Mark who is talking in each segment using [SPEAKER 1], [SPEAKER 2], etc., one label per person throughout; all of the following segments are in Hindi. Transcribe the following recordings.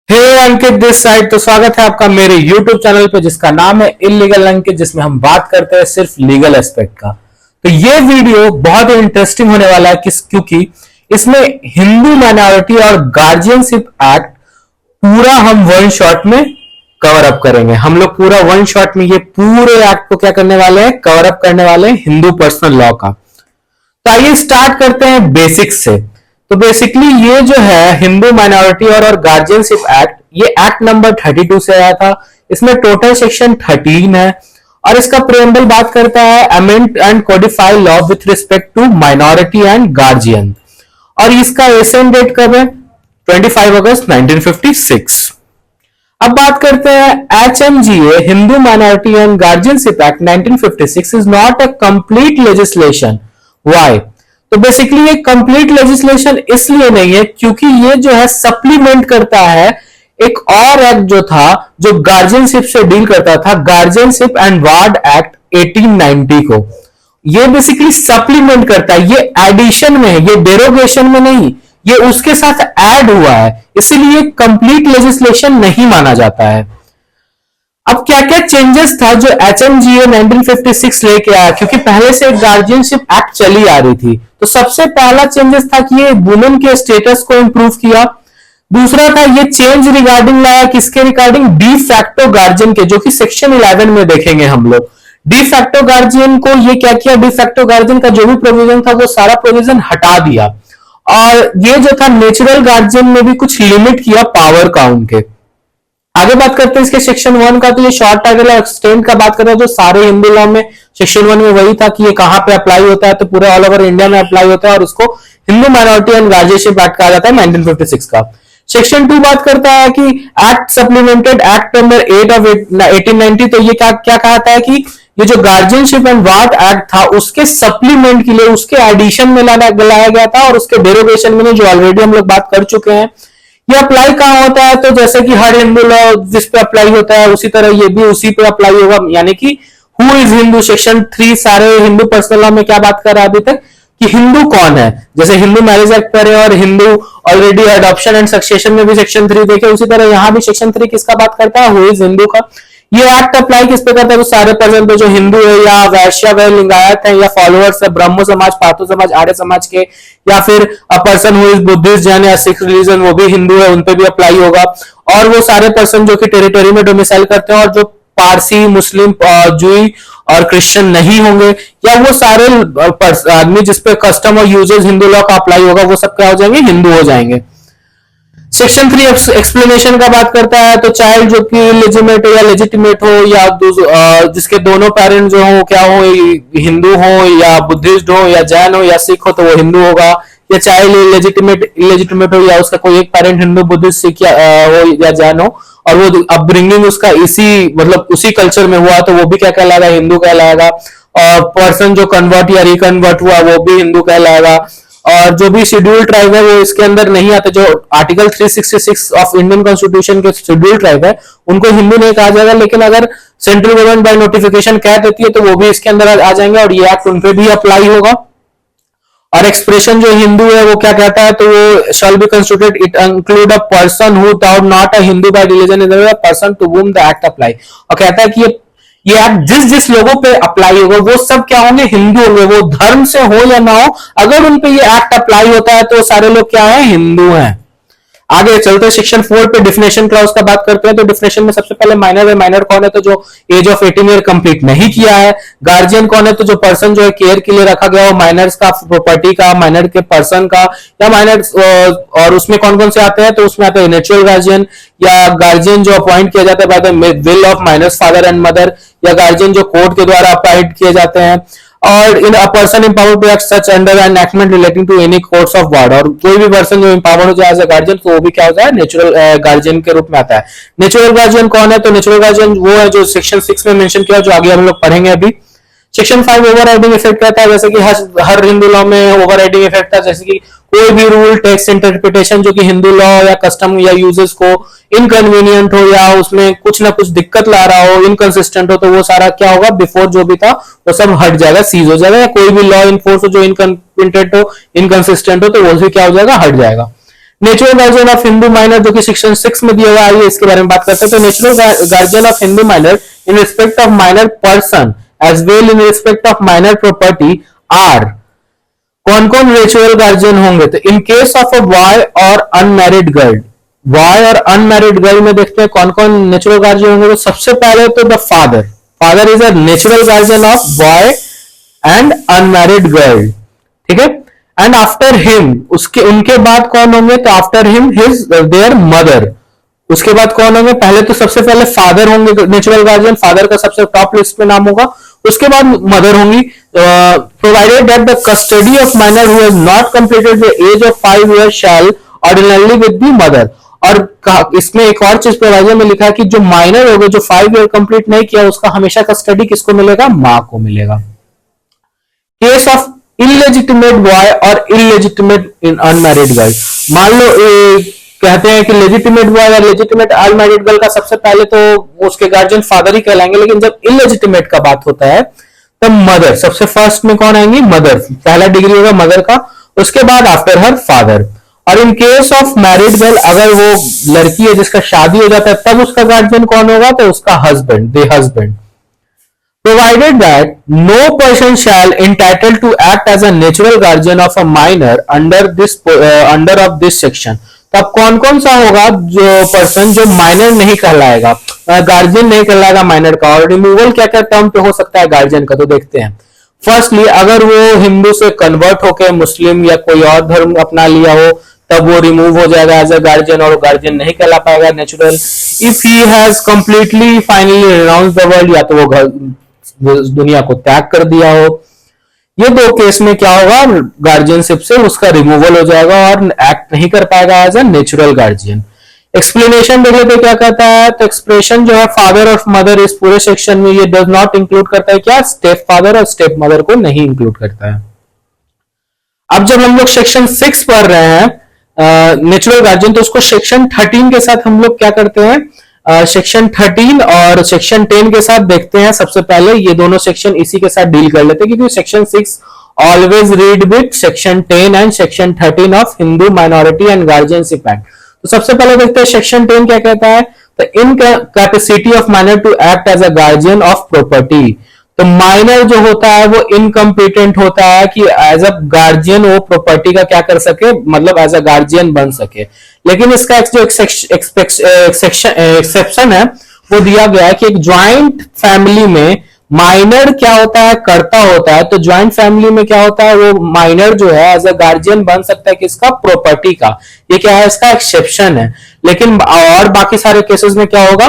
[SPEAKER 1] Hey Ankit this side. तो स्वागत है आपका मेरे YouTube चैनल पे जिसका नाम है इलीगल अंकित, जिसमें हम बात करते हैं सिर्फ लीगल एस्पेक्ट का। तो ये वीडियो बहुत ही इंटरेस्टिंग होने वाला है क्योंकि इसमें हिंदू माइनॉरिटी और गार्जियनशिप एक्ट पूरा हम वन शॉट में कवर अप करेंगे। हम लोग पूरा वन शॉट में ये पूरे एक्ट को क्या करने वाले हैं, कवर अप करने वाले हैं हिंदू पर्सनल लॉ का। तो आइए स्टार्ट करते हैं बेसिक्स से। तो बेसिकली ये जो है हिंदू माइनॉरिटी और गार्जियनशिप एक्ट, ये एक्ट नंबर 32 से आया था। इसमें टोटल सेक्शन 13 है और इसका प्रेम्बल बात करता है amend and codify law with respect to minority and guardian. और इसका एसेंट डेट कब है? 25 अगस्त 1956। अब बात करते हैं HMGA Hindu minority and guardianship act 1956 is not a complete legislation. Why? तो बेसिकली ये कंप्लीट लेजिस्लेशन इसलिए नहीं है क्योंकि ये जो है सप्लीमेंट करता है एक और एक्ट जो था जो गार्जियनशिप से डील करता था, गार्जियनशिप एंड वार्ड एक्ट 1890 को। ये बेसिकली सप्लीमेंट करता है, ये एडिशन में है, ये डेरोगेशन में नहीं, ये उसके साथ ऐड हुआ है, इसीलिए कंप्लीट लेजिस्लेशन नहीं माना जाता है। अब क्या क्या चेंजेस था जो HMGA 1956 लेके आया, क्योंकि पहले से गार्जियनशिप एक्ट चली आ रही थी। तो सबसे पहला चेंजेस था कि ये वुमेन के स्टेटस को इंप्रूव किया। दूसरा था ये चेंज रिगार्डिंग लाया, किसके रिगार्डिंग? डी फैक्टो गार्जियन के, जो कि सेक्शन 11 में देखेंगे हम लोग। डी फैक्टो गार्जियन को ये क्या किया, डी फैक्टो गार्जियन का जो भी प्रोविजन था वो सारा प्रोविजन हटा दिया। और ये जो था नेचुरल गार्जियन में भी कुछ लिमिट किया पावर का उनके। आगे बात करते हैं इसके सेक्शन 1 का। तो ये शॉर्ट टाइटल और एक्सटेंड का बात करते हैं जो सारे हिंदू लॉ में सेक्शन 1 में वही था कि ये कहां पे अप्लाई होता है, तो पूरे ऑल ओवर इंडिया में अप्लाई होता है और उसको Hindu minority and guardianship act कहा जाता है 1956 का। सेक्शन 2 बात करता है कि act supplemented act number 8 of 1890। तो ये क्या कहता है कि ये जो गार्जियनशिप एंड वार्ड एक्ट था उसके सप्लीमेंट के लिए, उसके एडिशन में लाया गया था और उसके डेरोगेशन में जो ऑलरेडी हम लोग बात कर चुके हैं। ये अप्लाई कहां होता है? तो जैसे कि हर हिंदू लॉ जिस पे अप्लाई होता है उसी तरह ये भी उसी पे अप्लाई होगा, यानी कि हु इज हिंदू। सेक्शन 3 सारे हिंदू पर्सनल लॉ में क्या बात कर रहा है अभी तक कि हिंदू कौन है। जैसे हिंदू मैरिज एक्ट पर और Hindu already adoption and succession में भी सेक्शन 3 देखे, उसी तरह यहां भी सेक्शन 3 किसका बात करता है? हु इज हिंदू का। ये एक्ट अप्लाई किस पे करता है? तो सारे पर्सन पे जो हिंदू है या वैश्य है, लिंगायत है या फॉलोअर्स है ब्रह्मो समाज, पातो समाज, आर्य समाज के, या फिर अ person who is Buddhist, Jain या सिख रिलीजन, वो भी हिंदू है, उनपे भी अप्लाई होगा। और वो सारे पर्सन जो कि टेरिटरी में डोमिसाइल करते हैं और जो पारसी, मुस्लिम, जूई और क्रिश्चियन नहीं होंगे, या वो सारे आदमी जिसपे कस्टम और यूजेस हिंदू लॉ का अप्लाई होगा, वो सब क्या हो जाएंगे? हिंदू हो जाएंगे। सेक्शन 3 एक्सप्लेनेशन का बात करता है। तो चाइल्ड जो कि लेजिमेट हो या लेजिटिमेट हो या जिसके दोनों पेरेंट जो हो क्या हो, हिंदू हो या बुद्धिस्ट हो या जैन हो या सिख हो, तो वो हिंदू होगा। या चाइल्ड इलेजिटिमेट हो या उसका कोई एक पेरेंट हिंदू, बुद्धिस्ट, सिख हो या जैन हो और वो अपब्रिंगिंग उसका इसी मतलब उसी कल्चर में हुआ, तो वो भी क्या कहलाएगा? हिंदू कहलाएगा। और पर्सन जो कन्वर्ट या रिकन्वर्ट हुआ वो भी हिंदू कहलाएगा। और जो भी शेड्यूल ट्राइब है वो इसके अंदर नहीं आते, जो आर्टिकल 366 ऑफ इंडियन कॉन्स्टिट्यूशन के शेड्यूल ट्राइब है उनको हिंदू नहीं कहा जाएगा, लेकिन अगर सेंट्रल गवर्नमेंट बाय नोटिफिकेशन कह देती है तो वो भी इसके अंदर आ जाएंगे और ये एक्ट उनपे भी अप्लाई होगा। और एक्सप्रेशन जो हिंदू है वो क्या कहता है? तो वो shall be constituted it include a person who not a Hindu by religion is a person to whom the act apply. और कहता है कि ये एक्ट जिस जिस लोगों पे अप्लाई होगा वो सब क्या होंगे? हिंदू होंगे, वो धर्म से हो या ना हो, अगर उन पे ये एक्ट अप्लाई होता है तो सारे लोग क्या है? हिंदू हैं। आगे चलते हैं सेक्शन 4 पे डिफिनेशन क्लॉज का बात करते हैं। तो डिफिनेशन में सबसे पहले माइनर है। माइनर कौन है? तो जो एज ऑफ 18 ईयर कंप्लीट नहीं किया है। गार्जियन कौन है? तो जो पर्सन जो है केयर के लिए रखा गया हो, माइनर्स का, प्रॉपर्टी का, माइनर के पर्सन का, या माइनर। और उसमें कौन कौन से आते हैं? तो उसमें आते हैं नेचुरल गार्जियन, या गार्जियन जो अपॉइंट किया जाता है by the will of minor's father and mother, या गार्जियन जो कोर्ट के द्वारा अपॉइंट किए जाते हैं। और in a person empowered to act such under an enactment relating to any courts of ward. और कोई भी पर्सन जो इंपावर्ड हो जाए एज अ गार्जियन तो वो भी क्या हो जाए? नेचुरल गार्जियन के रूप में आता है। नेचुरल गार्जियन कौन है? तो नेचुरल गार्जियन वो है जो सेक्शन 6 में मेंशन किया, जो आगे हम लोग पढ़ेंगे अभी। सेक्शन 5 ओवर राइडिंग इफेक्ट कहता है, जैसे कि हर हिंदू लॉ में ओवर राइडिंग इफेक्ट था, जैसे कि कोई भी रूल, टेक्स्ट, इंटरप्रिटेशन जो कि हिंदू लॉ या कस्टम या यूजेस को इनकन्वीनियंट हो या उसमें कुछ ना कुछ दिक्कत ला रहा हो, इनकंसिस्टेंट हो, तो वो सारा क्या होगा? बिफोर जो भी था वो सब हट जाएगा, सीज हो जाएगा। या कोई भी लॉ इनफोर्स हो जो इनकम्पिटेंट हो, इनकंसिस्टेंट हो, तो वो भी क्या हो जाएगा? हट जाएगा। Natural guardian of Hindu minor जो कि सेक्शन 6 में दिया हुआ है, इसके बारे में बात करते हैं। तो natural guardian of Hindu minor in respect of minor person as well in respect of minor property are, कौन कौन नेचुरल गार्जियन होंगे? तो in case of a boy और अनमैरिड गर्ल, बॉय और अनमैरिड गर्ल में देखते हैं कौन कौन नेचुरल गार्जियन होंगे। तो सबसे पहले तो the father, father is a natural guardian of boy and unmarried girl, ठीक है। एंड आफ्टर हिम, उसके उनके बाद कौन होंगे? तो after him his there mother, उसके बाद कौन होंगे? पहले तो सबसे पहले फादर होंगे नेचुरल गार्जियन, फादर का सबसे टॉप लिस्ट में नाम होगा, उसके बाद मदर होंगी। Provided that the custody of minor who has not completed the age of 5 years shall ordinarily with the mother. और इसमें एक और चीज प्रोवाइजर में लिखा है कि जो माइनर होगा, जो 5 year कंप्लीट नहीं किया, उसका हमेशा कस्टडी किसको मिलेगा? मां को मिलेगा। केस ऑफ इलेजिटिमेट बॉय और इलेजिटिमेट इन अनमैरिड गर्ल, मान लो कहते हैं कि लेजिटिमेट बॉय और लेजिटिमेट अनमैरिड गर्ल का सबसे पहले तो उसके गार्जियन फादर ही कहलाएंगे, लेकिन जब इलेजिटिमेट का बात होता है तब मदर सबसे फर्स्ट में कौन आएंगी? मदर, पहला डिग्री होगा मदर का, उसके बाद आफ्टर हर फादर। और in case of married girl, अगर वो लड़की है जिसका शादी हो जाता है, तब उसका गार्जियन कौन होगा? तो उसका husband, the husband. Provided that no person shall entitled to act as a natural guardian of a minor under of this section। तो अब कौन कौन सा होगा जो पर्सन जो माइनर नहीं कहलाएगा, गार्जियन नहीं कहलाएगा माइनर का? और रिमूवल क्या क्या टर्म पे हो सकता है गार्जियन का, तो देखते हैं। फर्स्टली, अगर वो हिंदू से कन्वर्ट होकर मुस्लिम या कोई और धर्म अपना लिया हो, तब वो रिमूव हो जाएगा एज अ गार्जियन और गार्जियन नहीं कहला पाएगा natural. If he has completely finally renounce the world, या तो वो दुनिया को त्याग कर दिया हो, ये दो केस में क्या होगा? गार्जियनशिप से उसका रिमूवल हो जाएगा और एक्ट नहीं कर पाएगा as a natural guardian. Explanation देख लेते क्या कहता है। तो एक्सप्रेशन जो है फादर और मदर, इस पूरे सेक्शन में ये डज नॉट इंक्लूड करता है क्या? स्टेप फादर और स्टेप मदर को नहीं इंक्लूड करता है। अब जब हम लोग सेक्शन 6 पढ़ रहे हैं नेचुरल गार्जियन, तो उसको सेक्शन 13 के साथ हम लोग क्या करते हैं? सेक्शन 13 और सेक्शन 10 के साथ देखते हैं। सबसे पहले ये दोनों सेक्शन इसी के साथ डील कर लेते हैं, क्योंकि section 6 always read with section 10 and section 13 of Hindu minority and guardianship act. तो सबसे पहले देखते हैं सेक्शन 10 क्या कहता है। तो in capacity of minor to act as a guardian of property, तो माइनर जो होता है वो इनकम्पिटेंट होता है कि एज अ गार्जियन वो प्रॉपर्टी का क्या कर सके, मतलब एज अ गार्जियन बन सके। लेकिन इसका जो एक्सेप्शन है वो दिया गया है कि एक ज्वाइंट फैमिली में माइनर क्या होता है? कर्ता होता है। तो ज्वाइंट फैमिली में क्या होता है? वो माइनर जो है एज अ गार्जियन बन सकता है किसका? प्रॉपर्टी का। ये क्या है? इसका एक्सेप्शन है। लेकिन और बाकी सारे केसेस में क्या होगा?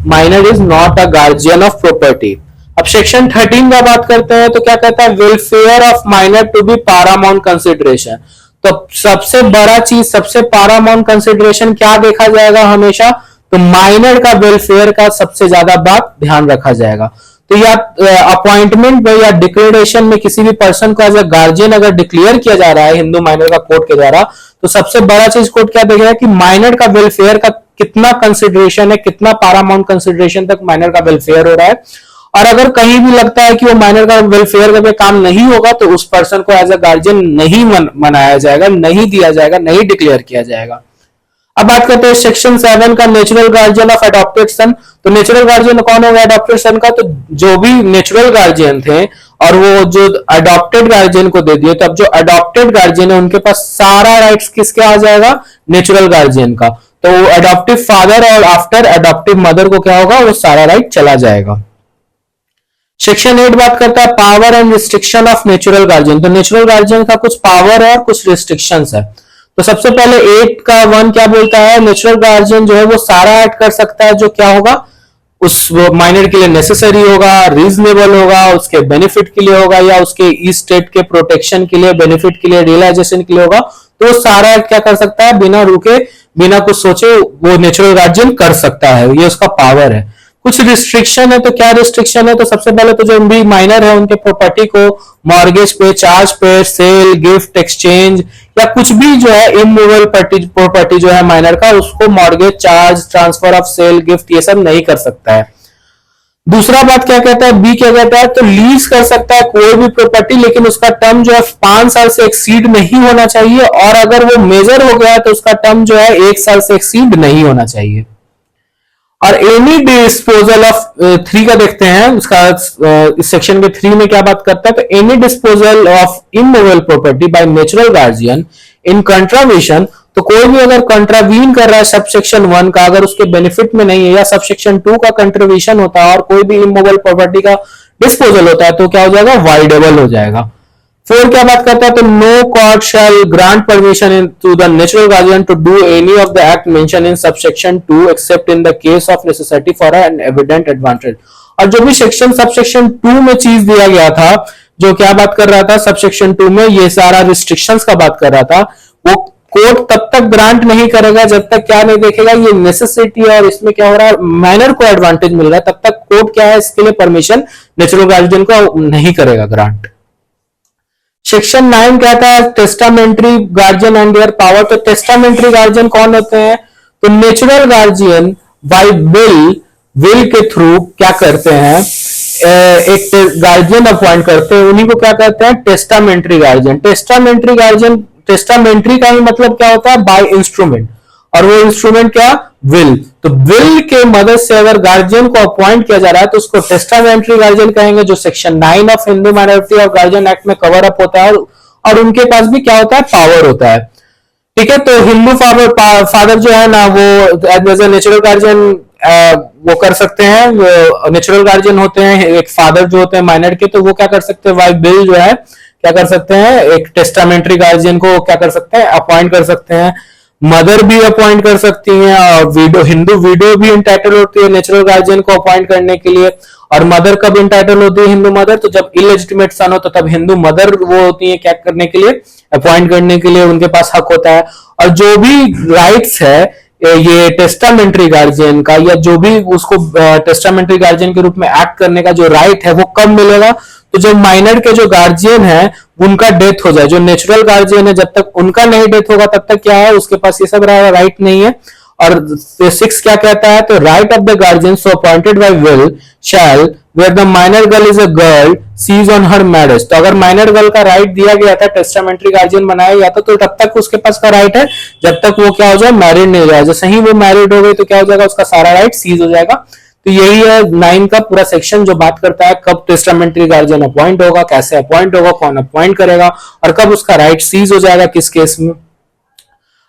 [SPEAKER 1] Minor is not a guardian of property. अब सेक्शन 13 का बात करते हैं तो क्या कहता है? Welfare of minor to be paramount consideration. तो सबसे बड़ा चीज, सबसे पैरामाउंट कंसिडरेशन क्या देखा जाएगा हमेशा? तो माइनर का वेलफेयर का सबसे ज्यादा बात ध्यान रखा जाएगा। तो या अपॉइंटमेंट में या डिक्लेरेशन में किसी भी पर्सन को एज अ गार्जियन अगर डिक्लेयर किया जा रहा है हिंदू माइनर का कोर्ट के द्वारा, तो सबसे बड़ा चीज कोर्ट क्या देखेगा कि माइनर का वेलफेयर का कितना कंसिडरेशन है, कितना पैरामाउंट कंसिडरेशन तक माइनर का वेलफेयर हो रहा है। और अगर कहीं भी लगता है कि वो माइनर का वेलफेयर का काम नहीं होगा, तो उस पर्सन को एज अ गार्जियन नहीं मनाया जाएगा, नहीं दिया जाएगा, नहीं डिक्लेयर किया जाएगा। अब बात करते हैं सेक्शन 7 का, नेचुरल गार्जियन ऑफ अडॉप्टेड सन। तो नेचुरल गार्जियन कौन होगा अडॉप्टेड सन का? तो जो भी नेचुरल गार्जियन थे और वो जो अडॉप्टेड गार्जियन को दे दिए, तो अब जो अडॉप्टेड गार्जियन है उनके पास सारा राइट्स किसके आ जाएगा? नेचुरल गार्जियन का। तो अडॉप्टिव फादर और आफ्टर अडॉप्टिव मदर को क्या होगा? वो सारा राइट चला जाएगा। सेक्शन 8 बात करता है power and restriction of natural guardian. तो नेचुरल गार्जियन का कुछ पावर और कुछ रिस्ट्रिक्शंस है। तो सबसे पहले 8 का 1 क्या बोलता है? नेचुरल गार्जियन जो है वो सारा एक्ट कर सकता है जो क्या होगा? उस माइनर के लिए नेसेसरी होगा, रीजनेबल होगा, उसके बेनिफिट के लिए होगा, या उसके ई स्टेट के प्रोटेक्शन के लिए, बेनिफिट के लिए, रियलाइजेशन के लिए होगा। तो वो सारा एक्ट क्या कर सकता है? बिना रुके, बिना कुछ सोचे वो नेचुरल गार्जियन कर सकता है। ये उसका पावर है। कुछ रिस्ट्रिक्शन है। तो क्या रिस्ट्रिक्शन है? तो सबसे पहले तो जो भी माइनर है उनके प्रॉपर्टी को मॉर्गेज पे, चार्ज पे, सेल, गिफ्ट, एक्सचेंज या कुछ भी जो है इमूवेबल प्रॉपर्टी जो है माइनर का, उसको mortgage, charge, transfer of sale, gift ये सब नहीं कर सकता है। दूसरा बात क्या कहता है, बी क्या कहता है, तो लीज कर सकता है कोई भी प्रॉपर्टी, लेकिन उसका टर्म जो है 5 साल से एक्सीड नहीं होना चाहिए, और अगर वो मेजर हो गया है तो उसका टर्म जो है 1 साल से एक्सीड नहीं होना चाहिए। और एनी डिस्पोजल ऑफ 3 का देखते हैं उसका, इस सेक्शन के 3 में क्या बात करता है, तो any disposal of immovable property by natural guardian in contravention, तो कोई भी अगर कंट्रावीन कर रहा है सब सेक्शन 1 का, अगर उसके बेनिफिट में नहीं है, या सब सेक्शन 2 का कंट्रीब्यूशन होता है और कोई भी इमूवेबल प्रॉपर्टी का डिस्पोजल होता है, तो क्या हो जाएगा, वाइडेबल हो जाएगा। 4 क्या बात करता है, तो no court shall grant permission to the natural guardian to do any of the act mention in subsection 2 except in the case of necessity for an evident advantage. और जो भी सबसेक्शन 2 में चीज दिया गया था, जो क्या बात कर रहा था सबसेक्शन 2 में, ये सारा रिस्ट्रिक्शंस का बात कर रहा था, वो कोर्ट तब तक ग्रांट नहीं करेगा जब तक क्या नहीं देखेगा ये नेसेसिटी और इसमें क्या हो रहा है, माइनर को एडवांटेज मिल रहा है, तब तक कोर्ट क्या है इसके लिए परमिशन नेचुरल गार्जियन को नहीं करेगा ग्रांट। सेक्शन 9 कहता है testamentary guardian and their power. तो टेस्टामेंट्री गार्जियन कौन होते हैं, तो नेचुरल गार्जियन बाय विल के थ्रू क्या करते हैं, एक गार्जियन अपॉइंट करते हैं, उन्हीं को क्या कहते हैं, testamentary guardian. Testamentary guardian, testamentary का ही मतलब क्या होता है, बाय इंस्ट्रूमेंट, और वो इंस्ट्रूमेंट क्या, विल। तो विल के मदद से अगर गार्जियन को अपॉइंट किया जा रहा है तो उसको टेस्टामेंट्री गार्जियन कहेंगे, जो सेक्शन 9 ऑफ हिंदू माइनॉरिटी और गार्जियन एक्ट में कवर अप होता है, और उनके पास भी क्या होता है, पावर होता है। ठीक है, तो हिंदू फादर जो है ना, वो एज ए नेचुरल गार्जियन वो कर सकते हैं, नेचुरल गार्जियन होते हैं, एक फादर जो होते हैं माइनर के, तो वो क्या कर सकते हैं, बाय बिल जो है क्या कर सकते हैं, एक टेस्टामेंट्री गार्जियन को क्या कर सकते हैं, अपॉइंट कर सकते हैं। मदर भी अपॉइंट कर सकती हैं, और हिंदू विडो भी इंटाइटल होती है नेचुरल गार्जियन को अपॉइंट करने के लिए। और मदर कब इंटाइटल होती है, हिंदू मदर, तो जब इलेजिटिमेट सन हो तो तब हिंदू मदर वो होती है क्या करने के लिए, अपॉइंट करने के लिए, उनके पास हक होता है। और जो भी राइट्स है ये टेस्टामेंट्री गार्जियन का, या जो भी उसको टेस्टामेंट्री गार्जियन के रूप में एक्ट करने का जो राइट है, वो कब मिलेगा, तो जब माइनर के जो गार्जियन है उनका डेथ हो जाए। जो नेचुरल गार्जियन है जब तक उनका नहीं डेथ होगा तब तक क्या है, उसके पास ये सब राइट नहीं है। और 6 क्या कहता है, तो right of the guardian so appointed by will shall where the minor girl is a girl cease on her marriage. तो अगर माइनर गर्ल का राइट दिया गया था, टेस्टामेंट्री गार्जियन बनाया गया था, तो तब तक उसके पास का राइट है जब तक वो क्या हो जाए, मैरिड नहीं हो जाए। जैसे ही वो मैरिड हो गई तो क्या हो जाएगा, उसका सारा राइट सीज हो जाएगा। तो यही है 9 का पूरा सेक्शन जो बात करता है कब टेस्टामेंट्री गार्जियन अपॉइंट होगा, कैसे अपॉइंट होगा, कौन अपॉइंट करेगा, और कब उसका राइट सीज हो जाएगा, किस केस में।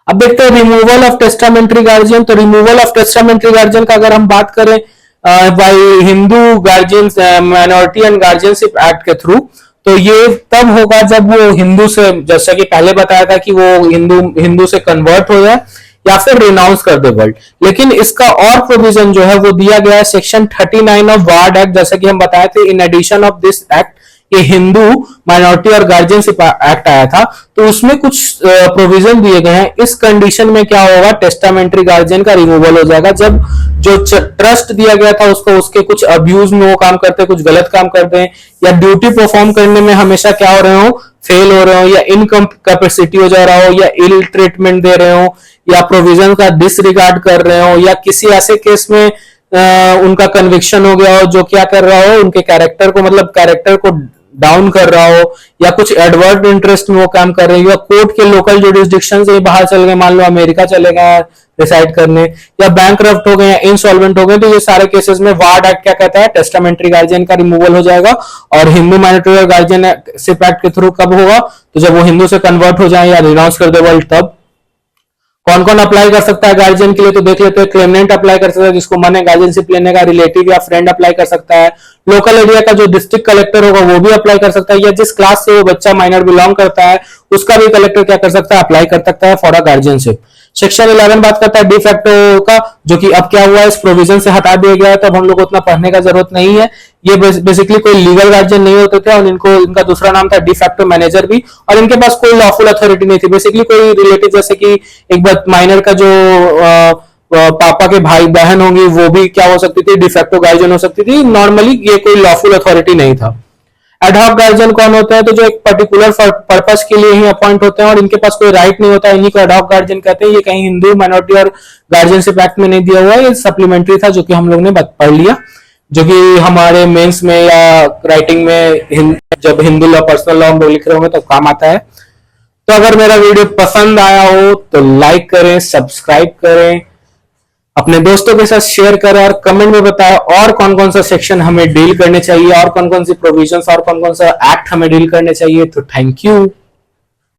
[SPEAKER 1] अब देखते हैं रिमूवल ऑफ टेस्टामेंट्री गार्जियन। तो रिमूवल ऑफ टेस्टामेंट्री गार्जियन का अगर हम बात करें by Hindu guardian minority and guardianship act के थ्रू, तो ये तब होगा जब वो हिंदू से, जैसा कि पहले बताया था कि वो हिंदू से कन्वर्ट हो जाए या फिर रिनाउंस कर दे वर्ल्ड। लेकिन इसका और प्रोविजन जो है वो दिया गया है सेक्शन 39 ऑफ वार्ड एक्ट। जैसा कि हम बताए थे, in addition of this act ये हिंदू माइनॉरिटी और गार्जियनशिप एक्ट आया था, तो उसमें कुछ प्रोविजन दिए गए हैं। इस कंडीशन में क्या होगा, टेस्टामेंट्री गार्जियन का रिमूवल हो जाएगा जब जो ट्रस्ट दिया गया था उसको, उसके कुछ अब्यूज में वो काम करते हैं, कुछ गलत काम करते हैं, या ड्यूटी परफॉर्म करने में हमेशा क्या हो रहे हो, फेल हो रहे हो, या इनकैपेसिटी हो जा रहा हो, या इल ट्रीटमेंट दे रहे हो, या प्रोविजन का डिसरिगार्ड कर रहे हो, या किसी ऐसे केस में उनका कन्विक्शन हो गया हो जो क्या कर रहा हो, उनके कैरेक्टर को, मतलब कैरेक्टर को डाउन कर रहा हो, या कुछ एडवर्ड इंटरेस्ट में वो काम कर रहे हो, या कोर्ट के लोकल जुरिस्डिक्शन से बाहर चल गए, मान लो अमेरिका चले गए डिसाइड करने, या बैंकरप्ट हो गए, या इंसॉल्वेंट हो गए, तो ये सारे केसेस में वार्ड एक्ट क्या कहता है, टेस्टामेंट्री गार्जियन का रिमूवल हो जाएगा। और हिंदू माइनॉरिटी और गार्जियनशिप एक्ट के थ्रू कब होगा, तो जब वो हिंदू से कन्वर्ट हो जाए या रिनाउंस कर दे वर्ल्ड, तब। कौन कौन अप्लाई कर सकता है गार्जियन के लिए, तो देख लेते हैं। क्लेमनेंट अप्लाई कर सकता है, जिसको मन है गार्जियनशिप लेने का, रिलेटिव या फ्रेंड अप्लाई कर सकता है, लोकल एरिया का जो डिस्ट्रिक्ट कलेक्टर होगा वो भी अप्लाई कर सकता है, या जिस क्लास से वो बच्चा माइनर बिलोंग करता है उसका भी कलेक्टर क्या कर सकता है, अप्लाई कर सकता है फॉर अ गार्जियनशिप। सेक्शन 11 बात करता है डिफैक्टो का, जो कि अब क्या हुआ है, इस प्रोविजन से हटा दिया गया है, तो अब हम लोग को उतना पढ़ने का जरूरत नहीं है। ये बेसिकली कोई लीगल गार्जियन नहीं होते थे, और इनका दूसरा नाम था डिफैक्टो मैनेजर भी, और इनके पास कोई लॉफुल अथॉरिटी नहीं थी। बेसिकली कोई रिलेटिव, जैसे कि एक माइनर का जो पापा के भाई बहन होंगी, वो भी क्या हो सकती थी, डिफैक्टो गार्जियन हो सकती थी। नॉर्मली ये कोई लॉफुल अथॉरिटी नहीं था। एडहॉक गार्जियन कौन होते हैं, तो जो एक पर्टिकुलर पर्पस के लिए ही अपॉइंट होते हैं और इनके पास कोई राइट नहीं होता है, इन्हीं को एडहॉक गार्जियन कहते हैं। ये कहीं हिंदू माइनॉरिटी और गार्जियनशिप एक्ट में नहीं दिया हुआ है, ये सप्लीमेंट्री था जो कि हम लोग ने पढ़ लिया। जो कि हमारे मेंस में या राइटिंग में जब हिंदू लॉ, पर्सनल लॉ हम लोग लिख रहे होंगे तो काम आता है। तो अगर मेरा वीडियो पसंद आया हो तो लाइक करें, सब्सक्राइब करें, अपने दोस्तों के साथ शेयर करें और कमेंट में बताएं और कौन कौन सा सेक्शन हमें डील करने चाहिए और कौन कौन सी प्रोविजंस और कौन कौन सा एक्ट हमें डील करने चाहिए। तो थैंक यू।